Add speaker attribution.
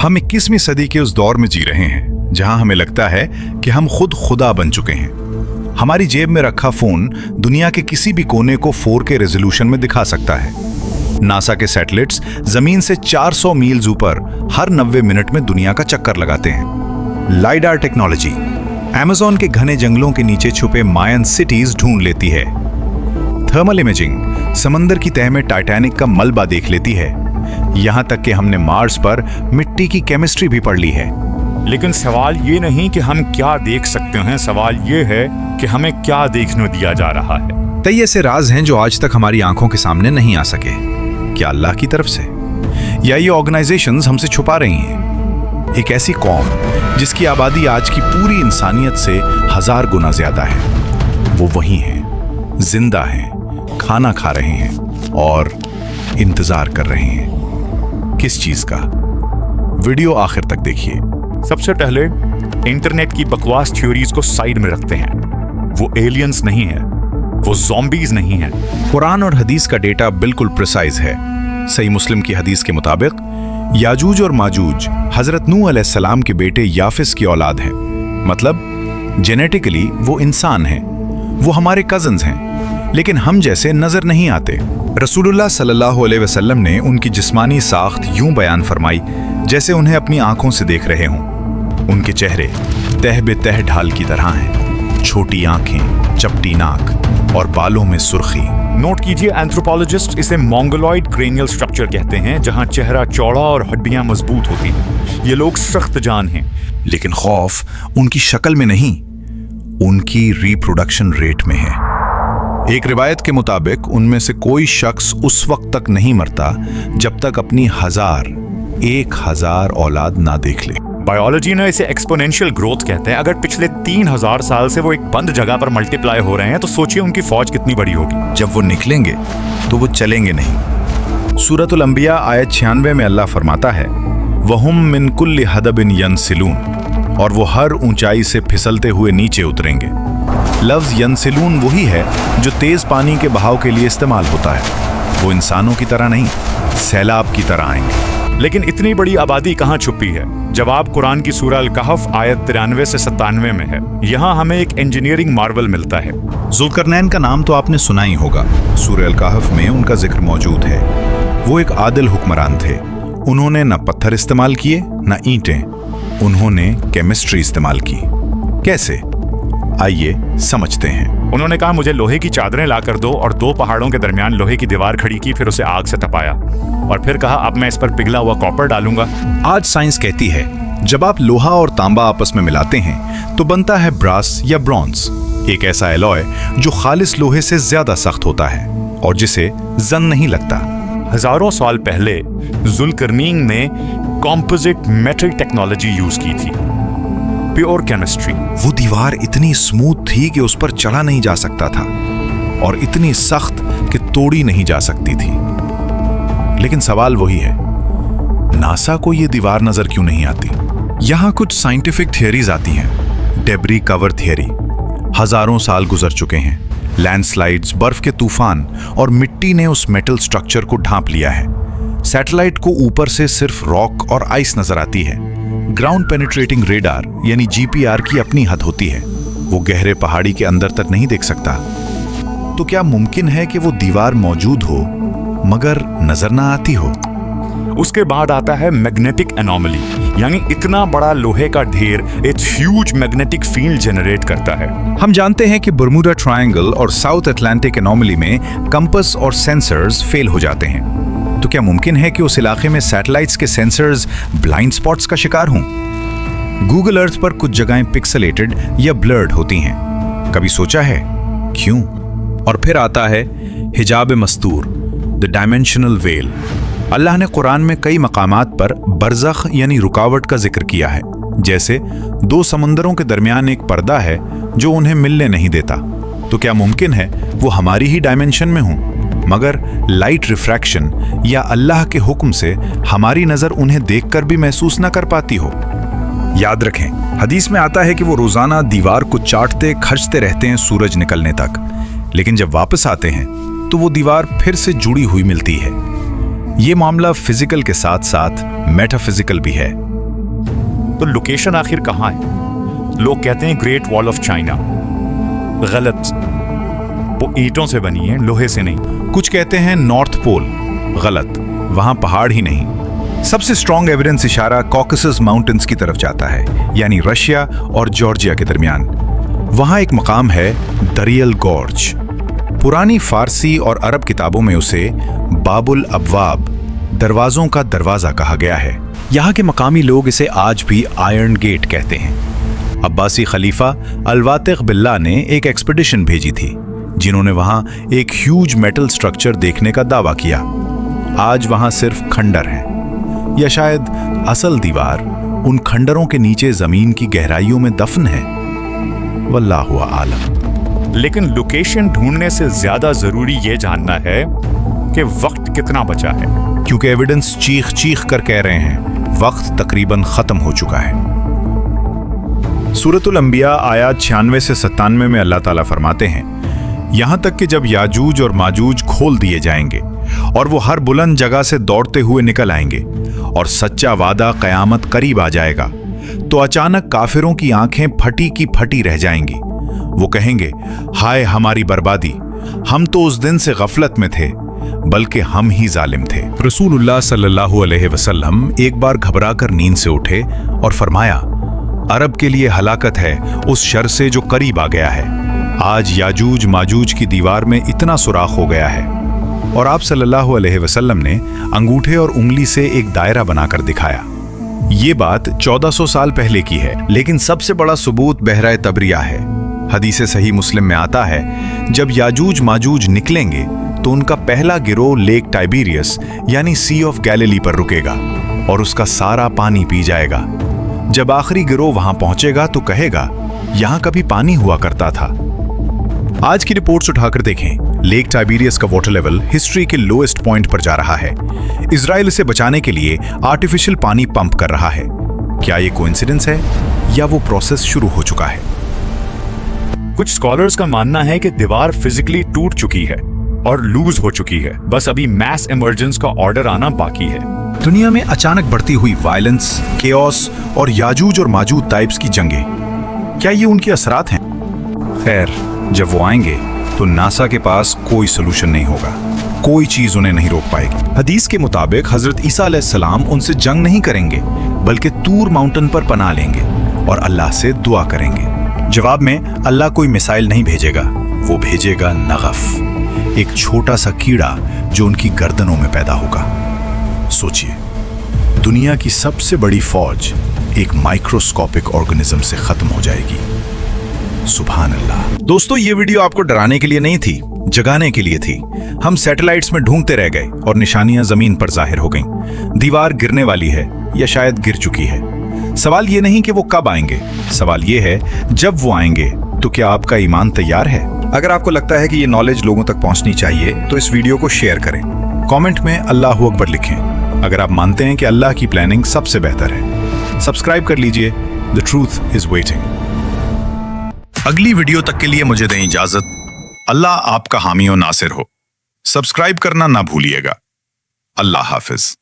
Speaker 1: हम 21वीं सदी के उस दौर में जी रहे हैं जहां हमें लगता है कि हम खुद खुदा बन चुके हैं। हमारी जेब में रखा फोन दुनिया के किसी भी कोने को 4K रेजोल्यूशन में दिखा सकता है। नासा के सैटेलाइट्स जमीन से 400 मील्स ऊपर हर 90 मिनट में दुनिया का चक्कर लगाते हैं। लाइडार टेक्नोलॉजी अमेज़न के घने जंगलों के नीचे छुपे मायन सिटीज ढूंढ लेती है। थर्मल इमेजिंग समंदर की तह में टाइटैनिक का मलबा देख लेती है। यहां तक कि हमने मार्स पर मिट्टी की केमिस्ट्री भी पढ़ ली है।
Speaker 2: लेकिन सवाल ये नहीं कि हम क्या देख सकते हैं, सवाल ये है कि हमें क्या देखने दिया जा रहा है।
Speaker 1: कई ऐसे राज हैं जो आज तक हमारी आंखों के सामने नहीं आ सके। क्या अल्लाह की तरफ से, या ये ऑर्गेनाइजेशंस हमसे छुपा रही हैं? एक ऐसी कौम जिसकी आबादी आज की पूरी इंसानियत से 1000 गुना ज्यादा है, वो वही हैं, जिंदा हैं, खाना खा रहे हैं और इंतजार कर रहे हैं। किस चीज का? वीडियो आखिर तक देखिए।
Speaker 2: सबसे पहले इंटरनेट की बकवास थ्योरीज को साइड में रखते हैं। वो एलियंस नहीं है, वो ज़ॉम्बीज नहीं है।
Speaker 1: कुरान और हदीस का डेटा बिल्कुल प्रिसाइज है। सही मुस्लिम की हदीस के मुताबिक याजूज और माजूज हजरत नूह अलैहिस्सलाम के बेटे याफिस की औलाद हैं। मतलब जेनेटिकली वो इंसान हैं, वो हमारे कजन्स हैं, लेकिन हम जैसे नजर नहीं आते। रसूलुल्लाह सल्लल्लाहु अलैहि वसल्लम ने उनकी जिस्मानी साख्त यूं बयान फरमाई जैसे उन्हें अपनी आंखों से देख रहे हों। उनके चेहरे तह बे तह ढाल की तरह हैं, छोटी आंखें, चपटी नाक और बालों में सुर्खी।
Speaker 2: नोट कीजिए, एंथ्रोपोलॉजिस्ट इसे मोंगोलॉइड क्रेनियल स्ट्रक्चर कहते हैं, जहां चेहरा चौड़ा और हड्डियां मजबूत होती हैं। ये लोग सख्त जान हैं।
Speaker 1: लेकिन खौफ उनकी शक्ल में नहीं, उनकी रिप्रोडक्शन रेट में है। एक रिवायत के मुताबिक उनमें से कोई शख्स उस वक्त तक नहीं मरता जब तक अपनी 1000 औलाद ना देख ले।
Speaker 2: बायोलॉजी ने इसे एक्सपोनेंशियल ग्रोथ कहते हैं। अगर पिछले 3000 साल से वो एक बंद जगह पर मल्टीप्लाई हो रहे हैं तो सोचिए उनकी फौज कितनी बड़ी होगी।
Speaker 1: जब वो निकलेंगे तो वो चलेंगे नहीं। सूरतुल अंबिया आयत 96 में अल्लाह फरमाता है, वहुम मिन कुल्लि हदबिन यनसिलून, और वो हर ऊंचाई से फिसलते हुए नीचे उतरेंगे। लफ्ज यनसिलून वही है जो तेज पानी के बहाव के लिए इस्तेमाल होता है। वो इंसानों की तरह नहीं, सैलाब की तरह आएंगे।
Speaker 2: लेकिन इतनी बड़ी आबादी कहाँ छुपी है? जवाब कुरान की सूरह अल-कहफ आयत 93 से 97 में है। यहाँ हमें एक इंजीनियरिंग मार्वल मिलता है।
Speaker 1: जुल्करनैन का नाम तो आपने सुना ही होगा। सूरह अल-कहफ में उनका जिक्र मौजूद है। वो एक आदिल हुक्मरान थे। उन्होंने न पत्थर इस्तेमाल किए न ईंटें, उन्होंने केमिस्ट्री इस्तेमाल की। कैसे? आइए समझते हैं।
Speaker 2: उन्होंने कहा, मुझे लोहे की चादरें ला कर दो, और 2 पहाड़ों के दरमियान लोहे की दीवार खड़ी की, फिर उसे आग से तपाया और फिर कहा, अब मैं इस पर पिघला हुआ कॉपर डालूंगा।
Speaker 1: आज साइंस कहती है जब आप लोहा और तांबा आपस में मिलाते हैं तो बनता है ब्रास या ब्रॉन्ज, एक ऐसा एलॉय जो खालिस लोहे से ज्यादा सख्त होता है और जिसे जंग नहीं लगता।
Speaker 2: हजारों साल पहले जुल्करनैन ने कॉम्पोजिट मेटल टेक्नोलॉजी यूज की थी, प्योर केमिस्ट्री।
Speaker 1: वो दीवार इतनी स्मूथ थी कि उस पर चढ़ा नहीं जा सकता था और इतनी सख्त कि तोड़ी नहीं जा सकती थी। लेकिन सवाल वही है, नासा को ये दीवार नजर क्यों नहीं आती? यहां कुछ साइंटिफिक थियरीज आती हैं। Debris cover theory. हजारों साल गुजर चुके हैं, लैंडस्लाइड्स, बर्फ के तूफान और मिट्टी ने उस मेटल स्ट्रक्चर को ढांप लिया है। सैटेलाइट को ऊपर से सिर्फ रॉक और आइस नजर आती है। ग्राउंड पेनिट्रेटिंग रेडार यानी GPR की अपनी हद होती है, वो गहरे पहाड़ी के अंदर तक नहीं देख सकता। तो क्या मुमकिन है कि वो दीवार मौजूद हो मगर नजर ना आती हो?
Speaker 2: उसके बाद आता है मैग्नेटिक एनोमली, यानी इतना बड़ा लोहे का ढेर एक ह्यूज मैग्नेटिक फील्ड जनरेट करता है।
Speaker 1: हम जानते हैं कि बर्मुडा ट्रायंगल और साउथ अटलांटिक एनोमली में कंपास और सेंसर्स फेल हो जाते हैं। तो क्या मुमकिन है कि उस इलाके में सैटेलाइट्स के सेंसर्स ब्लाइंड स्पॉट्स का शिकार हों? गूगल अर्थ पर कुछ जगहें पिक्सेलेटेड या ब्लर्ड होती हैं। कभी सोचा है क्यों? और फिर आता है हिजाब मस्तूर, द डायमेंशनल वेल। अल्लाह ने कुरान में कई मकामात पर बरज़ख यानी रुकावट का जिक्र किया है, जैसे 2 समुंदरों के दरमियान एक पर्दा है जो उन्हें मिलने नहीं देता। तो क्या मुमकिन है वो हमारी ही डायमेंशन में हों, मगर लाइट रिफ्रैक्शन या अल्लाह के हुक्म से हमारी नजर उन्हें देखकर भी महसूस न कर पाती हो? याद रखें, हदीस में आता है कि वो रोजाना दीवार को चाटते खर्चते रहते हैं सूरज निकलने तक, लेकिन जब वापस आते हैं तो वो दीवार फिर से जुड़ी हुई मिलती है। ये मामला फिजिकल के साथ साथ मेटाफिजिकल भी है।
Speaker 2: तो लोकेशन आखिर कहाँ है? लोग कहते हैं ग्रेट वॉल ऑफ चाइना। गलत, वो ईंटों से बनी है, लोहे से नहीं।
Speaker 1: कुछ कहते हैं नॉर्थ पोल। गलत, वहां पहाड़ ही नहीं। सबसे स्ट्रॉन्ग एविडेंस इशारा कॉकसस माउंटेन्स की तरफ जाता है, यानी रशिया और जॉर्जिया के दरमियान। वहां एक मकाम है दरियल गॉर्ज। पुरानी फारसी और अरब किताबों में उसे बाबुल अबवाब, दरवाजों का दरवाजा कहा गया है। यहाँ के मकामी लोग इसे आज भी आयरन गेट कहते हैं। अब्बासी खलीफा अल-वातिक बिल्ला ने एक एक्सपेडिशन भेजी थी, जिन्होंने वहां एक ह्यूज मेटल स्ट्रक्चर देखने का दावा किया। आज वहां सिर्फ खंडर हैं, या शायद असल दीवार उन खंडरों के नीचे जमीन की गहराइयों में दफन है। वल्लाहु आलम।
Speaker 2: लेकिन लोकेशन ढूंढने से ज्यादा जरूरी ये जानना है कि वक्त कितना बचा है,
Speaker 1: क्योंकि एविडेंस चीख चीख कर कह रहे हैं वक्त तकरीबन खत्म हो चुका है। सूरतुल अंबिया आयत 96 से 97 में अल्लाह ताला फरमाते हैं, यहां तक कि जब याजूज और माजूज खोल दिए जाएंगे और वो हर बुलंद जगह से दौड़ते हुए निकल आएंगे और सच्चा वादा कयामत करीब आ जाएगा, तो अचानक काफिरों की आंखें फटी की फटी रह जाएंगी। वो कहेंगे, हाय हमारी बर्बादी, हम तो उस दिन से गफलत में थे, बल्कि हम ही जालिम थे। रसूलुल्लाह सल्लल्लाहु अलैहि वसल्लम एक बार घबराकर नींद से उठे और फरमाया, अरब के लिए हलाकत है उस शर से जो करीब आ गया है। आज याजूज माजूज की दीवार में इतना सुराख हो गया है। और आप सल्लल्लाहु अलैहि वसल्लम ने अंगूठे और उंगली से एक दायरा बनाकर दिखाया। ये बात 1400 साल पहले की है, लेकिन सबसे बड़ा सबूत बहरा तबरिया है। हदीस सही मुस्लिम में आता है, जब याजूज माजूज निकलेंगे तो उनका पहला गिरोह लेक टाइबेरियस यानी सी ऑफ गैलिली पर रुकेगा और उसका सारा पानी पी जाएगा। जब आखिरी गिरोह वहां पहुंचेगा तो कहेगा, यहां कभी पानी हुआ करता था। आज की रिपोर्ट्स उठाकर देखें, लेक टाइबेरियस का वाटर लेवल हिस्ट्री के लोएस्ट पॉइंट पर जा रहा है। इजराइल इसे बचाने के लिए आर्टिफिशियल पानी पंप कर रहा है। क्या ये कोइंसिडेंस है या वो प्रोसेस शुरू हो चुका है?
Speaker 2: कुछ स्कॉलर्स का मानना है कि दीवार फिजिकली टूट चुकी है और लूज हो चुकी है, बस अभी मैस इमरजेंस का ऑर्डर आना बाकी है।
Speaker 1: दुनिया में अचानक बढ़ती हुई वायलेंस, केओस और याजूज और माजूज टाइप्स की जंगें, क्या ये उनके असरात हैं? खैर, जब वो आएंगे तो नासा के पास कोई सोल्यूशन नहीं होगा, कोई चीज उन्हें नहीं रोक पाएगी। हदीस के मुताबिक हजरत ईसा अलैहिस्सलाम उनसे जंग नहीं करेंगे, बल्कि तूर माउंटेन पर पनाह लेंगे और अल्लाह से दुआ करेंगे। जवाब में अल्लाह कोई मिसाइल नहीं भेजेगा, वो भेजेगा नगफ, एक छोटा सा कीड़ा जो उनकी गर्दनों में पैदा होगा। सोचिए, दुनिया की सबसे बड़ी फौज एक माइक्रोस्कोपिक ऑर्गेनिज्म से खत्म हो जाएगी। सुभान अल्लाह। दोस्तों, ये वीडियो आपको डराने के लिए नहीं थी, जगाने के लिए थी। हम सैटेलाइट्स में ढूंढते रह गए और निशानियां जमीन पर जाहिर हो गईं। दीवार गिरने वाली है या शायद गिर चुकी है। सवाल ये नहीं कि वो कब आएंगे, सवाल ये है जब वो आएंगे तो क्या आपका ईमान तैयार है? अगर आपको लगता है कि ये नॉलेज लोगों तक पहुंचनी चाहिए तो इस वीडियो को शेयर करें। कमेंट में अल्लाहू अकबर लिखें अगर आप मानते हैं कि अल्लाह की प्लानिंग सबसे बेहतर है। सब्सक्राइब कर लीजिए, द ट्रूथ इज वेटिंग। अगली वीडियो तक के लिए मुझे दें इजाजत। अल्लाह आपका हामी और नासिर हो। सब्सक्राइब करना ना भूलिएगा। अल्लाह हाफिज।